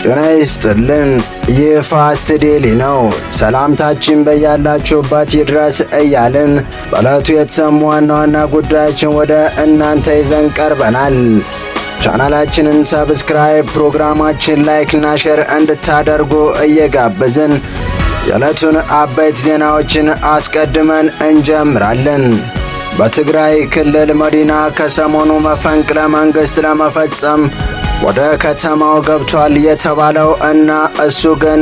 ጤና ይስጥልን። ይህ ፋስት ዴሊ ነው። ሰላምታችን በያላችሁበት ይድረስ እያልን በዕለቱ የተሰሙ ዋና ዋና ጉዳዮችን ወደ እናንተ ይዘን ቀርበናል። ቻናላችንን ሰብስክራይብ፣ ፕሮግራማችን ላይክና ሼር እንድታደርጉ እየጋበዝን የዕለቱን አበይት ዜናዎችን አስቀድመን እንጀምራለን። በትግራይ ክልል መዲና ከሰሞኑ መፈንቅለ መንግሥት ለመፈጸም ወደ ከተማው ገብቷል የተባለው እና እሱ ግን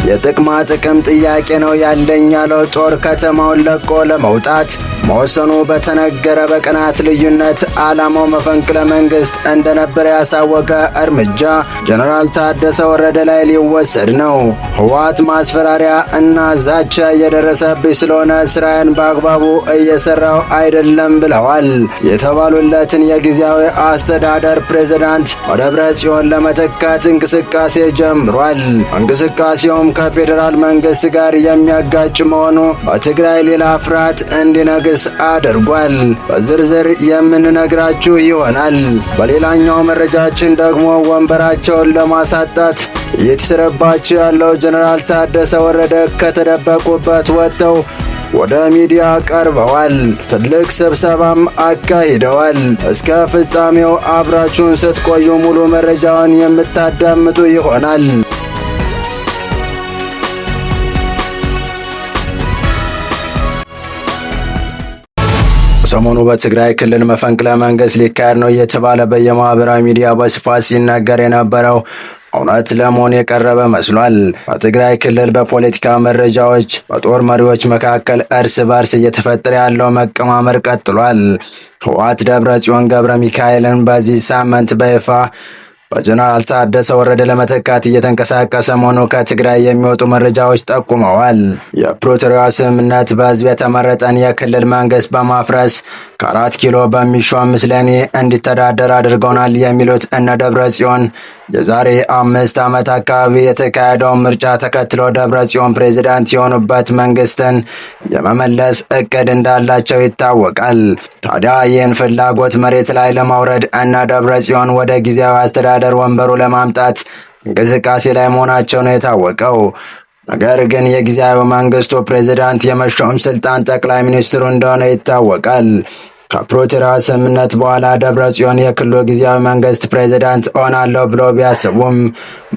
የጥቅማ ጥቅም ጥያቄ ነው ያለኝ ያለው ጦር ከተማውን ለቆ ለመውጣት መወሰኑ በተነገረ በቀናት ልዩነት ዓላማው መፈንቅለ መንግሥት እንደነበረ ያሳወቀ እርምጃ ጀነራል ታደሰ ወረደ ላይ ሊወሰድ ነው። ህወሓት ማስፈራሪያ እና ዛቻ እየደረሰብኝ ስለሆነ ስራዬን በአግባቡ እየሰራው አይደለም ብለዋል የተባሉለትን የጊዜያዊ አስተዳደር ፕሬዝዳንት በደብረ ጽዮን ለመተካት እንቅስቃሴ ጀምሯል። እንቅስቃሴውም ከፌዴራል መንግሥት ጋር የሚያጋጭ መሆኑ በትግራይ ሌላ ፍርሃት እንዲነግስ አድርጓል። በዝርዝር የምንነግራችሁ ይሆናል። በሌላኛው መረጃችን ደግሞ ወንበራቸውን ለማሳጣት እየተሰረባቸው ያለው ጀነራል ታደሰ ወረደ ከተደበቁበት ወጥተው ወደ ሚዲያ ቀርበዋል። ትልቅ ስብሰባም አካሂደዋል። እስከ ፍጻሜው አብራችሁን ስትቆዩ ሙሉ መረጃውን የምታዳምጡ ይሆናል። ሰሞኑ በትግራይ ክልል መፈንቅለ መንግሥት ሊካሄድ ነው እየተባለ በየማህበራዊ ሚዲያ በስፋት ሲነገር የነበረው እውነት ለመሆን የቀረበ መስሏል። በትግራይ ክልል በፖለቲካ መረጃዎች በጦር መሪዎች መካከል እርስ በርስ እየተፈጠረ ያለው መቀማመር ቀጥሏል። ህወሓት ደብረ ጽዮን ገብረ ሚካኤልን በዚህ ሳምንት በይፋ በጀነራል ታደሰ ወረደ ለመተካት እየተንቀሳቀሰ መሆኑ ከትግራይ የሚወጡ መረጃዎች ጠቁመዋል። የፕሪቶሪያ ስምምነት በህዝብ የተመረጠን የክልል መንግሥት በማፍረስ ከ4 ኪሎ በሚሾም ምስለኔ እንዲተዳደር አድርገውናል የሚሉት እነ ደብረ ጽዮን የዛሬ 5 ዓመት አካባቢ የተካሄደውን ምርጫ ተከትሎ ደብረ ጽዮን ፕሬዝዳንት የሆኑበት መንግስትን የመመለስ እቅድ እንዳላቸው ይታወቃል። ታዲያ ይህን ፍላጎት መሬት ላይ ለማውረድ እነ ደብረ ጽዮን ወደ ጊዜያዊ አስተዳደር ወንበሩ ለማምጣት እንቅስቃሴ ላይ መሆናቸው ነው የታወቀው። ነገር ግን የጊዜያዊ መንግስቱ ፕሬዝዳንት የመሾም ስልጣን ጠቅላይ ሚኒስትሩ እንደሆነ ይታወቃል። ከፕሪቶሪያ ስምምነት በኋላ ደብረ ጽዮን የክልሉ ጊዜያዊ መንግስት ፕሬዝዳንት ሆናለሁ ብሎ ቢያስቡም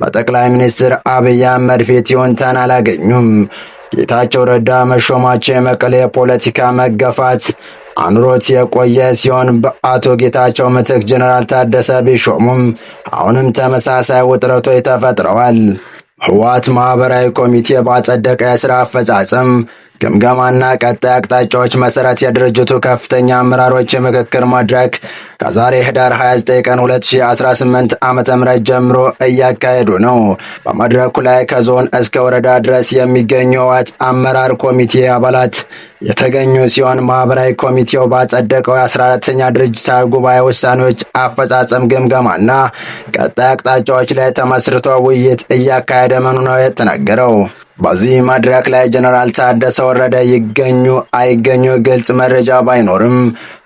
በጠቅላይ ሚኒስትር አብይ አህመድ ፊት ይሁንታን አላገኙም። ጌታቸው ረዳ መሾማቸው የመቀሌ የፖለቲካ መገፋት አኑሮት የቆየ ሲሆን በአቶ ጌታቸው ምትክ ጀነራል ታደሰ ቢሾሙም አሁንም ተመሳሳይ ውጥረቶች ተፈጥረዋል። ህወሓት ማህበራዊ ኮሚቴ ባጸደቀ የሥራ አፈጻጸም ግምገማና ቀጣይ አቅጣጫዎች መሰረት የድርጅቱ ከፍተኛ አመራሮች የምክክር መድረክ ከዛሬ ህዳር 29 ቀን 2018 ዓ.ም ጀምሮ እያካሄዱ ነው። በመድረኩ ላይ ከዞን እስከ ወረዳ ድረስ የሚገኙ ህወሓት አመራር ኮሚቴ አባላት የተገኙ ሲሆን ማህበራዊ ኮሚቴው ባጸደቀው የ14ኛ ድርጅታዊ ጉባኤ ውሳኔዎች አፈጻጸም ግምገማና ቀጣይ አቅጣጫዎች ላይ ተመስርቶ ውይይት እያካሄደ መሆኑ ነው የተነገረው። በዚህ መድረክ ላይ ጀነራል ታደሰ ወረደ ይገኙ አይገኙ ግልጽ መረጃ ባይኖርም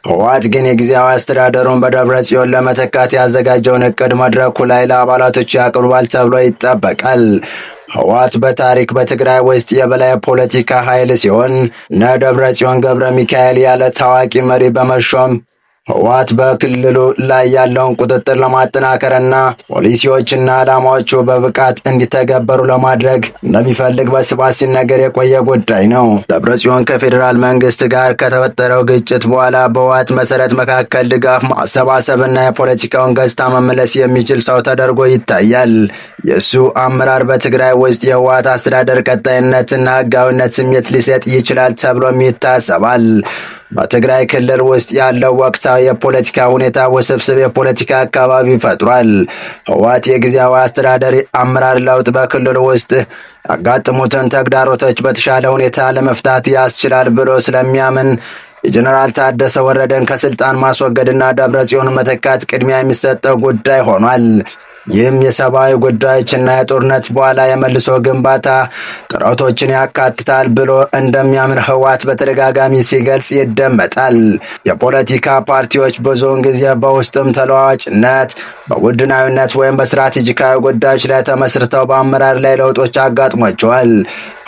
ህወሓት ግን የጊዜያዊ አስተዳደሩን በደብረ ጽዮን ለመተካት ያዘጋጀውን እቅድ መድረኩ ላይ ለአባላቶች ያቀርባል ተብሎ ይጠበቃል። ህወሓት በታሪክ በትግራይ ውስጥ የበላይ ፖለቲካ ኃይል ሲሆን እነ ደብረ ጽዮን ገብረ ሚካኤል ያለ ታዋቂ መሪ በመሾም ህወሓት በክልሉ ላይ ያለውን ቁጥጥር ለማጠናከርና ፖሊሲዎችና ዓላማዎቹ በብቃት እንዲተገበሩ ለማድረግ እንደሚፈልግ በስፋት ሲነገር የቆየ ጉዳይ ነው። ደብረ ጽዮን ከፌዴራል መንግስት ጋር ከተፈጠረው ግጭት በኋላ በህወሓት መሰረት መካከል ድጋፍ ማሰባሰብና የፖለቲካውን ገጽታ መመለስ የሚችል ሰው ተደርጎ ይታያል። የእሱ አመራር በትግራይ ውስጥ የህወሓት አስተዳደር ቀጣይነትና ህጋዊነት ስሜት ሊሰጥ ይችላል ተብሎም ይታሰባል። በትግራይ ክልል ውስጥ ያለው ወቅታዊ የፖለቲካ ሁኔታ ውስብስብ የፖለቲካ አካባቢ ፈጥሯል። ህወሓት የጊዜያዊ አስተዳደር አመራር ለውጥ በክልሉ ውስጥ ያጋጠሙትን ተግዳሮቶች በተሻለ ሁኔታ ለመፍታት ያስችላል ብሎ ስለሚያምን የጀነራል ታደሰ ወረደን ከስልጣን ማስወገድና ደብረ ጽዮን መተካት ቅድሚያ የሚሰጠው ጉዳይ ሆኗል። ይህም የሰብአዊ ጉዳዮችና የጦርነት በኋላ የመልሶ ግንባታ ጥረቶችን ያካትታል ብሎ እንደሚያምን ህወሓት በተደጋጋሚ ሲገልጽ ይደመጣል። የፖለቲካ ፓርቲዎች ብዙውን ጊዜ በውስጥም ተለዋዋጭነት፣ በቡድናዊነት ወይም በስትራቴጂካዊ ጉዳዮች ላይ ተመስርተው በአመራር ላይ ለውጦች አጋጥሟቸዋል።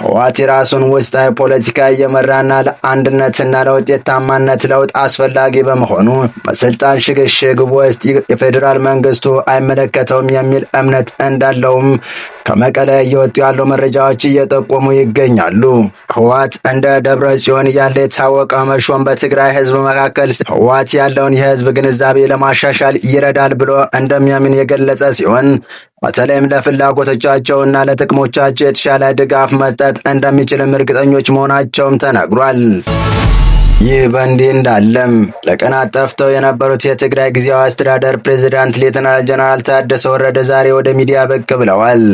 ህወሓት የራሱን ውስጣዊ ፖለቲካ እየመራና ለአንድነትና ለውጤታማነት ለውጥ አስፈላጊ በመሆኑ በስልጣን ሽግሽግ ውስጥ የፌዴራል መንግስቱ አይመለከተውም የሚል እምነት እንዳለውም ከመቀለ እየወጡ ያሉ መረጃዎች እየጠቆሙ ይገኛሉ። ህወሓት እንደ ደብረ ጽዮን ያለ የታወቀ መሾም በትግራይ ህዝብ መካከል ህወሓት ያለውን የህዝብ ግንዛቤ ለማሻሻል ይረዳል ብሎ እንደሚያምን የገለጸ ሲሆን በተለይም ለፍላጎቶቻቸውና ለጥቅሞቻቸው የተሻለ ድጋፍ መስጠት እንደሚችልም እርግጠኞች መሆናቸውም ተነግሯል። ይህ በእንዲህ እንዳለም ለቀናት ጠፍተው የነበሩት የትግራይ ጊዜያዊ አስተዳደር ፕሬዝዳንት ሌተናል ጀነራል ታደሰ ወረደ ዛሬ ወደ ሚዲያ ብቅ ብለዋል።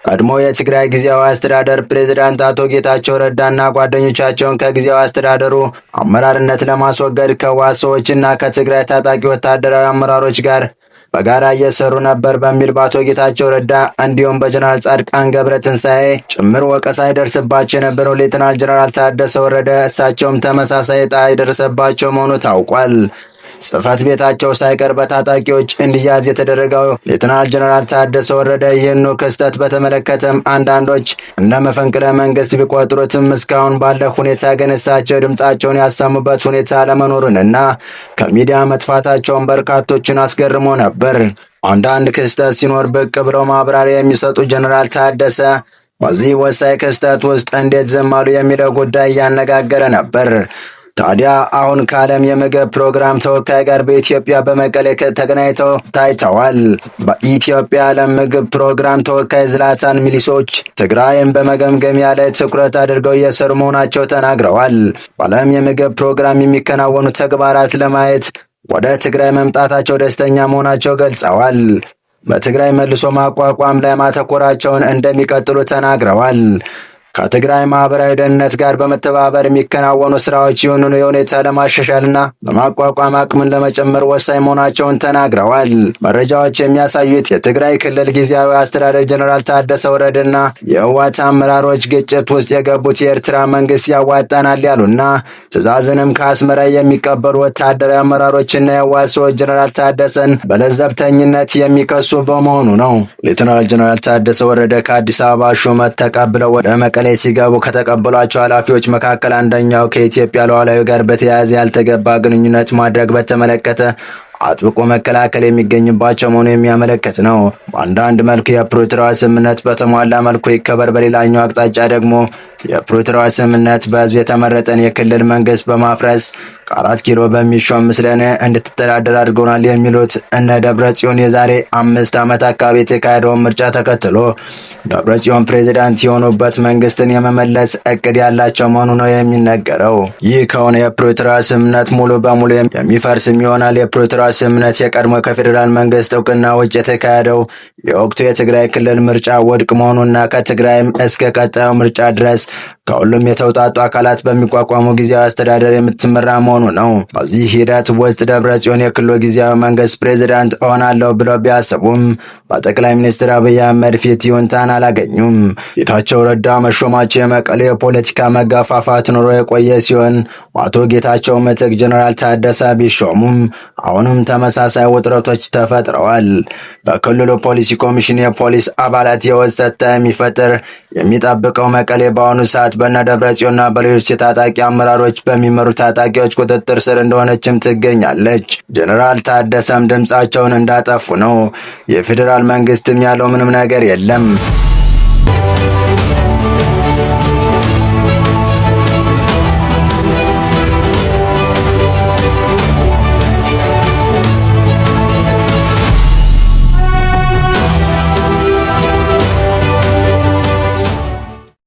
ቀድሞ የትግራይ ጊዜያዊ አስተዳደር ፕሬዝዳንት አቶ ጌታቸው ረዳና ጓደኞቻቸውን ከጊዜያዊ አስተዳደሩ አመራርነት ለማስወገድ ከህወሓት ሰዎችና ከትግራይ ታጣቂ ወታደራዊ አመራሮች ጋር በጋራ እየሰሩ ነበር በሚል በአቶ ጌታቸው ረዳ እንዲሁም በጀነራል ጻድቃን ገብረትንሳኤ ጭምር ወቀሳ ይደርስባቸው የነበረው ሌተናል ጀነራል ታደሰ ወረደ እሳቸውም ተመሳሳይ ዕጣ የደረሰባቸው መሆኑ ታውቋል። ጽህፈት ቤታቸው ሳይቀር በታጣቂዎች እንዲያዝ የተደረገው ሌተናል ጀነራል ታደሰ ወረደ ይህኑ ክስተት በተመለከተም አንዳንዶች እንደ መፈንቅለ መንግስት ቢቆጥሩትም እስካሁን ባለ ሁኔታ ግን እሳቸው ድምፃቸውን ያሰሙበት ሁኔታ አለመኖሩንና ከሚዲያ መጥፋታቸውን በርካቶችን አስገርሞ ነበር። አንዳንድ ክስተት ሲኖር ብቅ ብለው ማብራሪያ የሚሰጡ ጀነራል ታደሰ በዚህ ወሳኝ ክስተት ውስጥ እንዴት ዝም አሉ የሚለው ጉዳይ እያነጋገረ ነበር። ታዲያ አሁን ከዓለም የምግብ ፕሮግራም ተወካይ ጋር በኢትዮጵያ በመቀሌ ተገናኝተው ታይተዋል። በኢትዮጵያ ዓለም ምግብ ፕሮግራም ተወካይ ዝላታን ሚሊሶች ትግራይን በመገምገሚያ ላይ ትኩረት አድርገው እየሰሩ መሆናቸው ተናግረዋል። በዓለም የምግብ ፕሮግራም የሚከናወኑ ተግባራት ለማየት ወደ ትግራይ መምጣታቸው ደስተኛ መሆናቸው ገልጸዋል። በትግራይ መልሶ ማቋቋም ላይ ማተኮራቸውን እንደሚቀጥሉ ተናግረዋል። ከትግራይ ማህበራዊ ደህንነት ጋር በመተባበር የሚከናወኑ ስራዎች ይሁንኑ የሁኔታ ለማሻሻልና ለማቋቋም አቅምን ለመጨመር ወሳኝ መሆናቸውን ተናግረዋል። መረጃዎች የሚያሳዩት የትግራይ ክልል ጊዜያዊ አስተዳደር ጀነራል ታደሰ ወረደና የህወሓት አመራሮች ግጭት ውስጥ የገቡት የኤርትራ መንግስት ያዋጣናል ያሉና ትዕዛዝንም ከአስመራ የሚቀበሉ ወታደራዊ አመራሮችና የህወሓት ሰዎች ጀነራል ታደሰን በለዘብተኝነት የሚከሱ በመሆኑ ነው። ሌተናል ጀነራል ታደሰ ወረደ ከአዲስ አበባ ሹመት ተቀብለው ወደ መቀሌ ሲገቡ ከተቀበሏቸው ኃላፊዎች መካከል አንደኛው ከኢትዮጵያ ሉዓላዊ ጋር በተያያዘ ያልተገባ ግንኙነት ማድረግ በተመለከተ አጥብቆ መከላከል የሚገኝባቸው መሆኑ የሚያመለክት ነው። በአንዳንድ መልኩ የፕሪቶሪያ ስምምነት በተሟላ መልኩ ይከበር፣ በሌላኛው አቅጣጫ ደግሞ የፕሪቶሪያ ስምምነት በህዝብ የተመረጠን የክልል መንግስት በማፍረስ ከ4 ኪሎ በሚሾም ምስለኔ እንድትተዳደር አድርጎናል የሚሉት እነ ደብረ ጽዮን የዛሬ 5 ዓመት አካባቢ የተካሄደውን ምርጫ ተከትሎ ደብረ ጽዮን ፕሬዝዳንት የሆኑበት መንግስትን የመመለስ እቅድ ያላቸው መሆኑ ነው የሚነገረው። ይህ ከሆነ የፕሪቶሪያ ስምምነት ሙሉ በሙሉ የሚፈርስም ይሆናል። የፕሪቶሪያ ስምምነት የቀድሞ ከፌዴራል መንግስት እውቅና ውጭ የተካሄደው የወቅቱ የትግራይ ክልል ምርጫ ውድቅ መሆኑና ከትግራይም እስከ ቀጣዩ ምርጫ ድረስ ከሁሉም የተውጣጡ አካላት በሚቋቋሙ ጊዜያዊ አስተዳደር የምትመራ መሆኑ ነው። በዚህ ሂደት ውስጥ ደብረ ጽዮን የክልሉ ጊዜያዊ መንግስት ፕሬዝዳንት እሆናለሁ ብለው ቢያስቡም በጠቅላይ ሚኒስትር አብይ አህመድ ፊት ይሁንታን አላገኙም። ጌታቸው ረዳ መሾማቸው የመቀሌ የፖለቲካ መገፋፋት ኑሮ የቆየ ሲሆን አቶ ጌታቸው ምትክ ጀነራል ታደሰ ቢሾሙም አሁንም ተመሳሳይ ውጥረቶች ተፈጥረዋል። በክልሉ ፖሊሲ ኮሚሽን የፖሊስ አባላት የወሰተ የሚፈጥር የሚጠብቀው መቀሌ በአሁኑ ሰዓት በእነ ደብረ ጽዮንና በሌሎች የታጣቂ አመራሮች በሚመሩ ታጣቂዎች ቁጥጥር ስር እንደሆነችም ትገኛለች። ጀነራል ታደሰም ድምፃቸውን እንዳጠፉ ነው። የፌዴራል መንግስትም ያለው ምንም ነገር የለም።